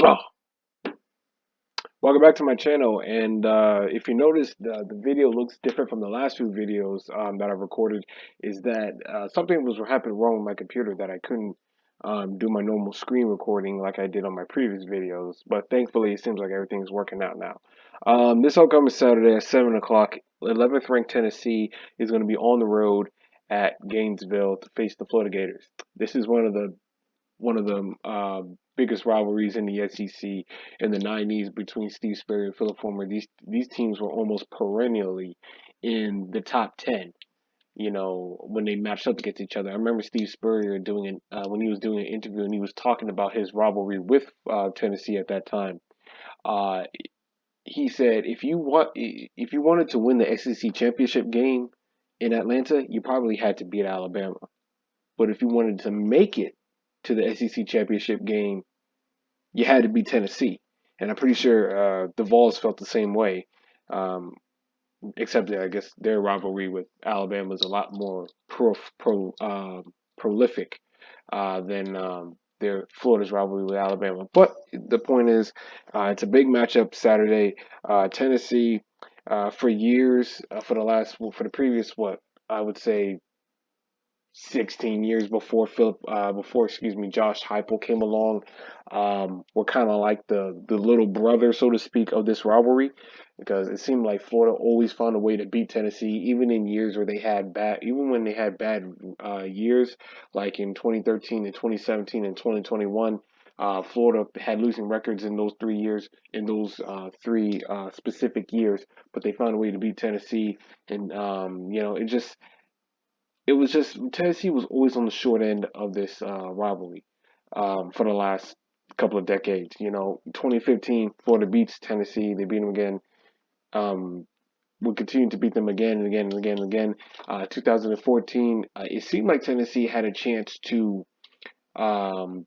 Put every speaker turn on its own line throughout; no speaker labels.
Oh, welcome back to my channel. And if you notice, the video looks different from the last few videos that I've recorded. Is that something was happening wrong with my computer that I couldn't do my normal screen recording like I did on my previous videos. But thankfully, it seems like everything's working out now. This upcoming Saturday at 7 o'clock, 11th ranked Tennessee is going to be on the road at Gainesville to face the Florida Gators. This is one of the biggest rivalries in the SEC in the '90s between Steve Spurrier and Philip Fulmer. These teams were almost perennially in the top 10. You know, when they matched up against each other. I remember Steve Spurrier doing it when he was doing an interview and he was talking about his rivalry with Tennessee at that time. Uh, he said if you wanted to win the SEC championship game in Atlanta, you probably had to beat Alabama. But if you wanted to make it to the SEC championship game, you had to beat Tennessee. And I'm pretty sure the Vols felt the same way, um, except that I guess their rivalry with Alabama is a lot more prolific than their Florida's rivalry with Alabama. But the point is, it's a big matchup Saturday. Tennessee, for years, for the previous, what I would say 16 years before Josh Heupel came along, were kind of like the little brother, so to speak, of this rivalry, because it seemed like Florida always found a way to beat Tennessee, even in years where even when they had bad years, like in 2013 and 2017 and 2021. Florida had losing records in those 3 years, in those three specific years, but they found a way to beat Tennessee, and it was just Tennessee was always on the short end of this rivalry for the last couple of decades. 2015, Florida beats Tennessee. They beat them again. Um, we continue to beat them again and again and again and again. 2014, it seemed like Tennessee had a chance to um,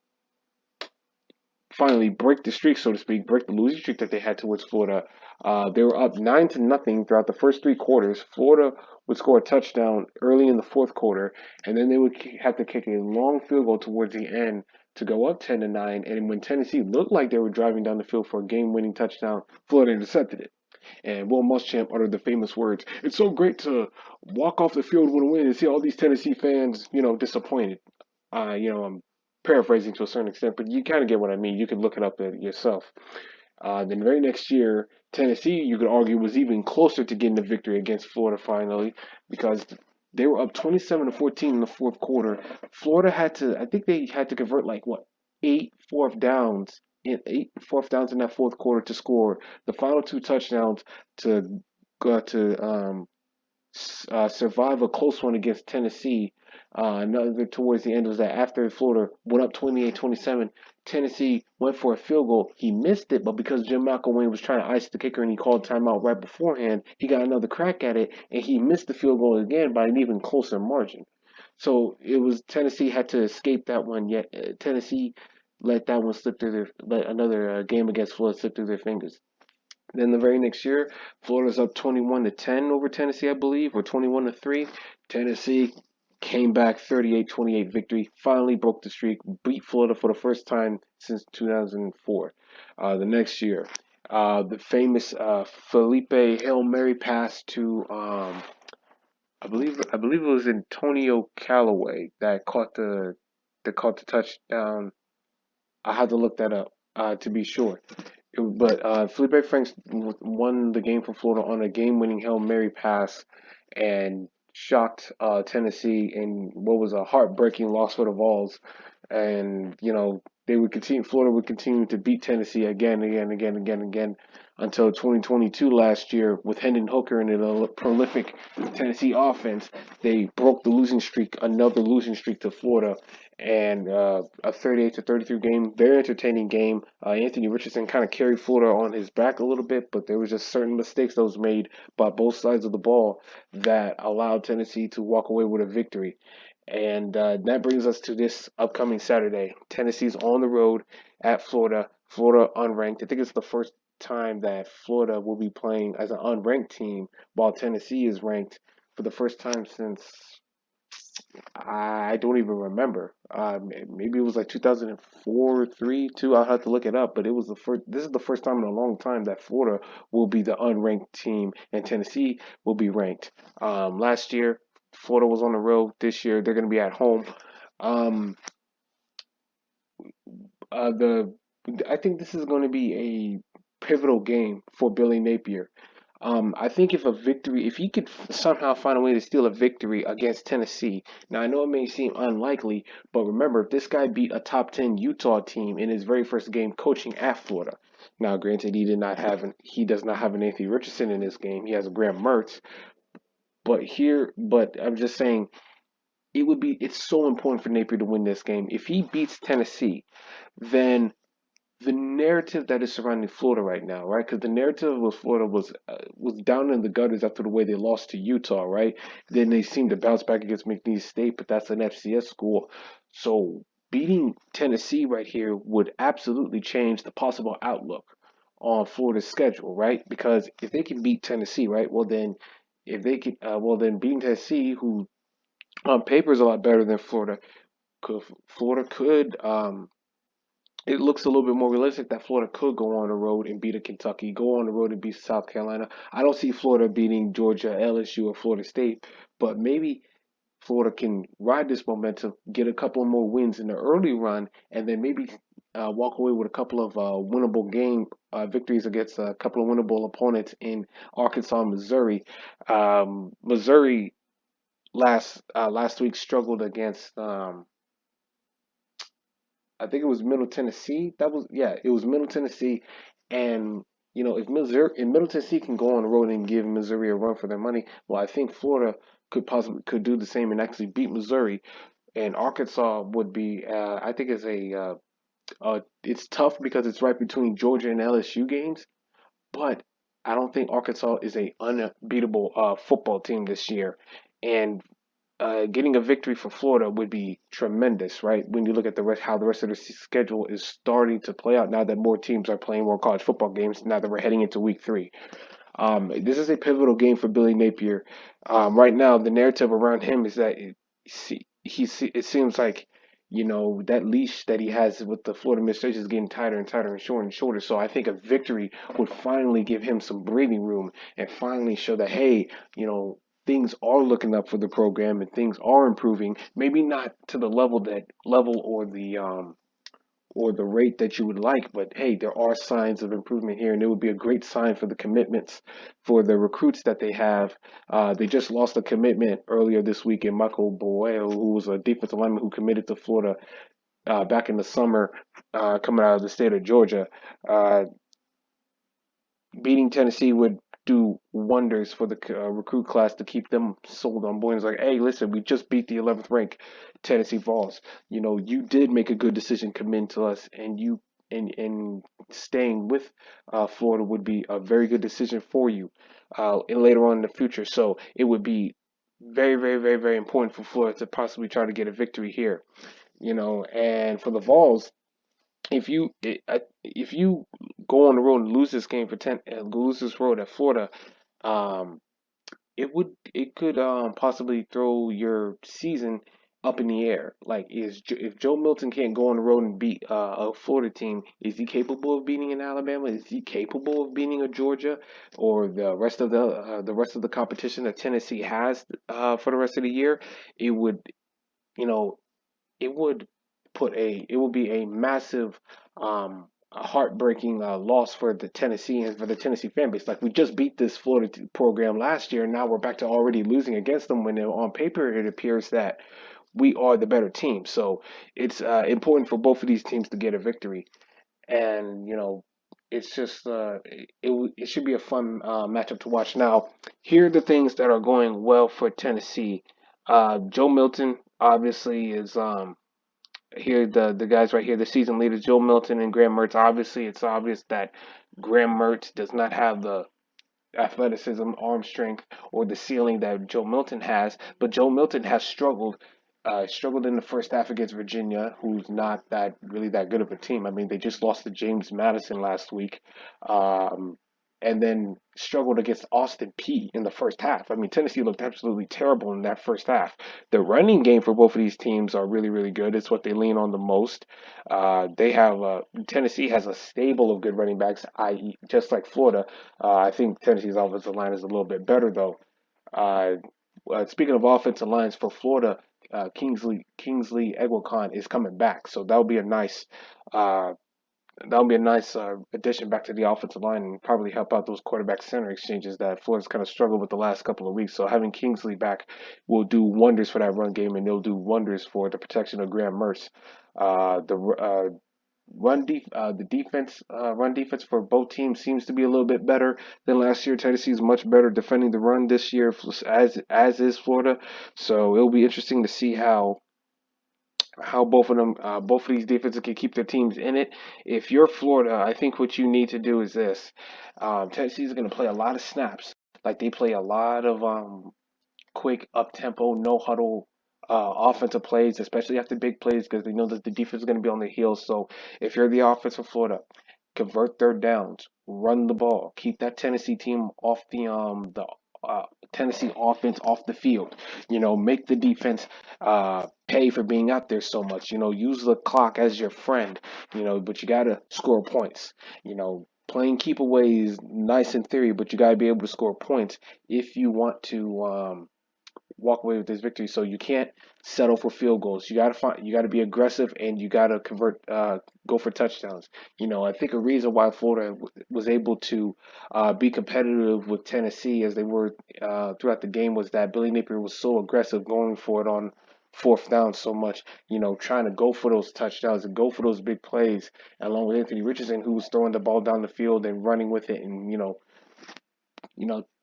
finally break the streak, so to speak, break the losing streak that they had towards Florida. They were up 9-0 throughout the first three quarters. Florida would score a touchdown early in the fourth quarter, and then they would have to kick a long field goal towards the end to go up 10-9. And when Tennessee looked like they were driving down the field for a game-winning touchdown, Florida intercepted it. And Will Muschamp uttered the famous words, "It's so great to walk off the field with a win and see all these Tennessee fans, disappointed." I'm paraphrasing to a certain extent, but you kind of get what I mean. You can look it up yourself. Then very next year, Tennessee, you could argue, was even closer to getting the victory against Florida finally, because they were up 27-14 in the fourth quarter. Florida I think they had to convert like what, eight fourth downs in that fourth quarter to score the final two touchdowns to go to survive a close one against Tennessee. Another towards the end was that after Florida went up 28-27, Tennessee went for a field goal. He missed it, but because Jim McElwain was trying to ice the kicker and he called timeout right beforehand, he got another crack at it and he missed the field goal again by an even closer margin. So it was Tennessee had to escape that one. Yet Tennessee let that one slip through let another game against Florida slip through their fingers. Then the very next year, Florida's up 21-10 over Tennessee, I believe, or 21-3. Tennessee came back 38-28 victory, finally broke the streak, beat Florida for the first time since 2004. The next year, the famous Felipe Hail Mary pass to I believe it was Antonio Callaway that caught the touchdown. I had to look that up to be sure. But Felipe Franks won the game for Florida on a game-winning Hail Mary pass and shocked Tennessee in what was a heartbreaking loss for the Vols. And Florida would continue to beat Tennessee again, again, again, again, again until 2022 last year with Hendon Hooker and a prolific Tennessee offense. They broke the losing streak, another losing streak to Florida, and a 38-33 game, very entertaining game. Anthony Richardson kind of carried Florida on his back a little bit, but there was just certain mistakes that was made by both sides of the ball that allowed Tennessee to walk away with a victory. And that brings us to this upcoming Saturday. Tennessee's on the road at Florida. Florida unranked. I think it's the first time that Florida will be playing as an unranked team while Tennessee is ranked for the first time since I don't even remember. Maybe it was like 2004, 3, 2. I'll have to look it up. But it was the first. This is the first time in a long time that Florida will be the unranked team, and Tennessee will be ranked. Last year, Florida was on the road. This year, they're going to be at home. Um, the I think this is going to be a pivotal game for Billy Napier. I think if he could somehow find a way to steal a victory against Tennessee, now I know it may seem unlikely, but remember, if this guy beat a top 10 Utah team in his very first game coaching at Florida. Now, granted, he does not have an Anthony Richardson in this game. He has a Graham Mertz, but I'm just saying it's so important for Napier to win this game. If he beats Tennessee, then the narrative that is surrounding Florida right now, right? Because the narrative with Florida was down in the gutters after the way they lost to Utah, right? Then they seemed to bounce back against McNeese State, but that's an FCS school. So beating Tennessee right here would absolutely change the possible outlook on Florida's schedule, right? Because if they can beat Tennessee, right? Well then, if they can, well then beating Tennessee, who on paper is a lot better than Florida, Florida could it looks a little bit more realistic that Florida could go on the road and beat a Kentucky, go on the road and beat South Carolina. I don't see Florida beating Georgia, LSU, or Florida State, but maybe Florida can ride this momentum, get a couple more wins in the early run, and then maybe walk away with a couple of winnable game victories against a couple of winnable opponents in Arkansas, and Missouri. Missouri last week struggled against. I think it was Middle Tennessee. It was Middle Tennessee, and if Middle Tennessee can go on the road and give Missouri a run for their money, well, I think Florida could do the same and actually beat Missouri, and Arkansas would be. I think it's tough because it's right between Georgia and LSU games, but I don't think Arkansas is a unbeatable football team this year, and getting a victory for Florida would be tremendous, right? When you look at how the rest of the schedule is starting to play out now that more teams are playing more college football games, now that we're heading into week 3. This is a pivotal game for Billy Napier. Right now, the narrative around him is that it seems like that leash that he has with the Florida administration is getting tighter and tighter and shorter and shorter. So I think a victory would finally give him some breathing room and finally show that, hey, things are looking up for the program and things are improving. Maybe not to the level or the rate that you would like, but hey, there are signs of improvement here, and it would be a great sign for the commitments for the recruits that they have. They just lost a commitment earlier this week in Michael Boyle, who was a defensive lineman who committed to Florida back in the summer, coming out of the state of Georgia. Uh, Beating Tennessee would do wonders for the recruit class to keep them sold on board. It's like, hey, listen, we just beat the 11th ranked Tennessee Vols. You did make a good decision committing to us, and and staying with Florida would be a very good decision for you and later on in the future. So it would be very, very, very, very important for Florida to possibly try to get a victory here. And for the Vols, if you go on the road and lose this game for lose this road at Florida, um, it could possibly throw your season up in the air. Like, if Joe Milton can't go on the road and beat a Florida team, is he capable of beating an Alabama? Is he capable of beating a Georgia or the rest of the competition that Tennessee has for the rest of the year? It would you know it would it would be a massive a heartbreaking loss for the Tennesseans, for the Tennessee fan base. Like, we just beat this Florida program last year, and now we're back to already losing against them when on paper it appears that we are the better team. So it's important for both of these teams to get a victory, and it's just it should be a fun matchup to watch. Now, here are the things that are going well for Tennessee. Joe Milton obviously is here the guys right here, the season leaders, Joe Milton and Graham Mertz. Obviously, it's obvious that Graham Mertz does not have the athleticism, arm strength, or the ceiling that Joe Milton has. But Joe Milton has struggled in the first half against Virginia, who's not that good of a team. I mean, they just lost to James Madison last week. Um, and then struggled against Austin Peay in the first half. I mean, Tennessee looked absolutely terrible in that first half. The running game for both of these teams are really, really good. It's what they lean on the most. They have Tennessee has a stable of good running backs, i.e., just like Florida. I think Tennessee's offensive line is a little bit better though. Uh, Speaking of offensive lines for Florida, Kingsley Egwakon is coming back, so uh, that'll be a nice addition back to the offensive line and probably help out those quarterback center exchanges that Florida's kind of struggled with the last couple of weeks. So having Kingsley back will do wonders for that run game, and they'll do wonders for the protection of Graham Mertz. The run defense for both teams seems to be a little bit better than last year. Tennessee is much better defending the run this year, as is Florida. So it'll be interesting to see how both of these defenses can keep their teams in it. If you're Florida, I think what you need to do is this: Tennessee is going to play a lot of snaps, like they play a lot of quick up tempo, no huddle offensive plays, especially after big plays, because they know that the defense is going to be on the heels. So if you're the offense of Florida, convert third downs, run the ball, keep that Tennessee team off the Tennessee offense off the field. Make the defense pay for being out there so much. Use the clock as your friend. But you gotta score points. Playing keep away is nice in theory, but you gotta be able to score points if you want to walk away with this victory. So you can't settle for field goals. You gotta be aggressive, and you gotta go for touchdowns. I think a reason why Florida was able to be competitive with Tennessee as they were throughout the game was that Billy Napier was so aggressive going for it on fourth down so much, trying to go for those touchdowns and go for those big plays, along with Anthony Richardson, who was throwing the ball down the field and running with it, and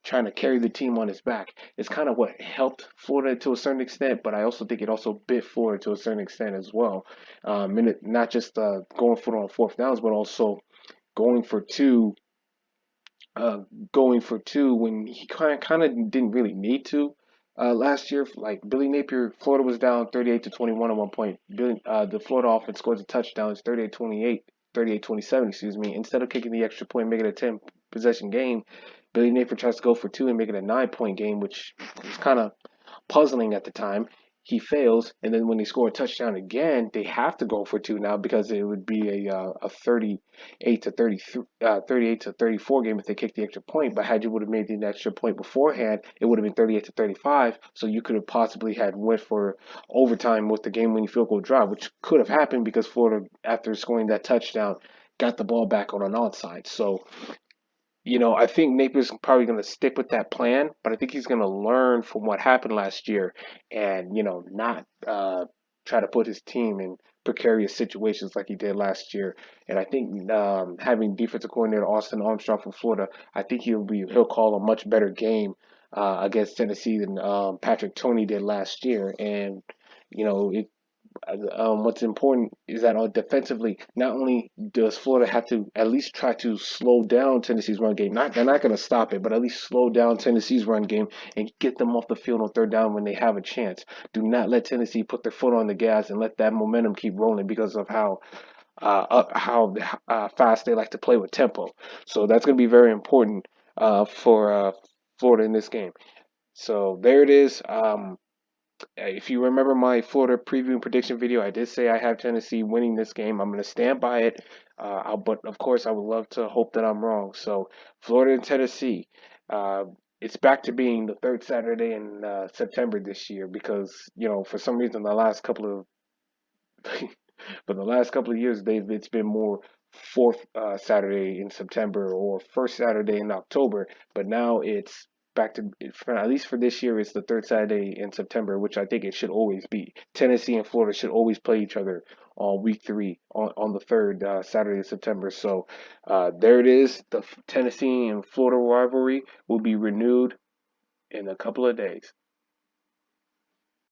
trying to carry the team on his back. It's kind of what helped Florida to a certain extent, but I also think it also bit Florida to a certain extent as well. Not just going for it on fourth downs, but also going for two, uh, going for two when he kind of didn't really need to. Last year, like Billy Napier, Florida was down 38-21 at one point. The Florida offense scores a touchdown. It's 38-28, 38-27, excuse me. Instead of kicking the extra point, making it a 10 possession game, Billy Napier tries to go for two and make it a 9 point game, which was kind of puzzling at the time. He fails, and then when they score a touchdown again, they have to go for two now because it would be a 38-34 game if they kicked the extra point. But had you would have made the extra point beforehand, it would have been 38-35. So you could have possibly had went for overtime with the game-winning field goal drive, which could have happened because Florida, after scoring that touchdown, got the ball back on an onside. So I think Napier's probably going to stick with that plan, but I think he's going to learn from what happened last year and, not try to put his team in precarious situations like he did last year. And I think having defensive coordinator Austin Armstrong from Florida, I think he'll call a much better game against Tennessee than Patrick Toney did last year. And, it what's important is that defensively, not only does Florida have to at least try to slow down Tennessee's run game, they're not going to stop it, but at least slow down Tennessee's run game and get them off the field on third down when they have a chance. Do not let Tennessee put their foot on the gas and let that momentum keep rolling because of how fast they like to play with tempo. So that's going to be very important for Florida in this game. So there it is. If you remember my Florida preview and prediction video, I did say I have Tennessee winning this game. I'm going to stand by it. But of course, I would love to hope that I'm wrong. So Florida and Tennessee, uh, it's back to being the third Saturday in September this year because for some reason for the last couple of years it's been more fourth Saturday in September or first Saturday in October, but now it's back to at least for this year it's the third Saturday in September, which I think it should always be. Tennessee and Florida should always play each other on week three on the third Saturday of September. So there it is. The Tennessee and Florida rivalry will be renewed in a couple of days.